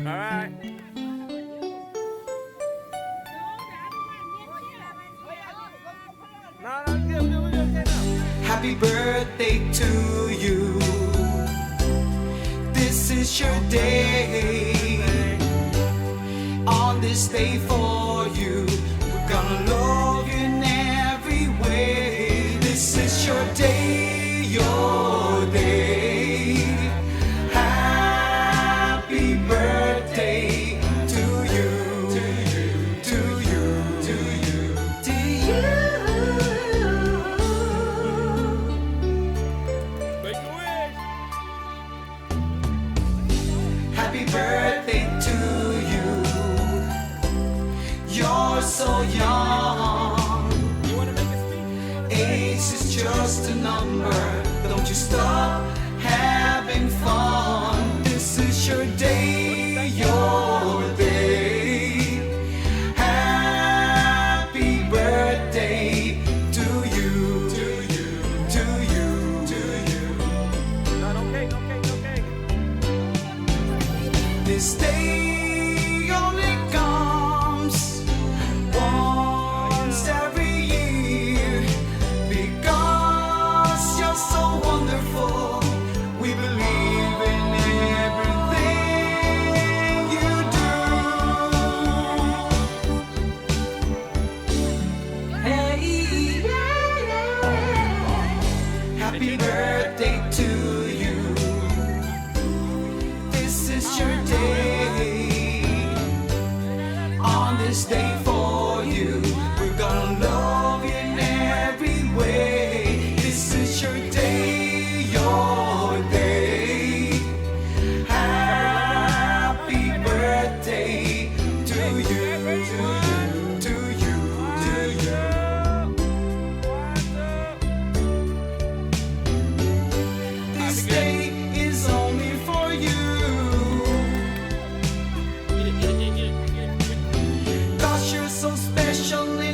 Alright. No, no, we're good now. Happy birthday to you. This is your day. On this day for you, we're gonna love you in every way. This is your day, your day. Happy birthday to you, to you, to you, to you, to you. Make a wish. Happy birthday to you. You're so young. You wanna make a speech? Age is just a number. Don't you stop having fun. This is your day, your day. Happy birthday to you, to you, to you, to you. No, no cake, no cake, no cake. This day only comes once every year. Because you're so wonderful, we believe in everything you do. Hey, happy birthday to you. This is your day. On this day for you, we're gonna love you in every way. This is your day, your day. Happy birthday to you, to you, to you, to you. This day is only for you. Cause you're so special in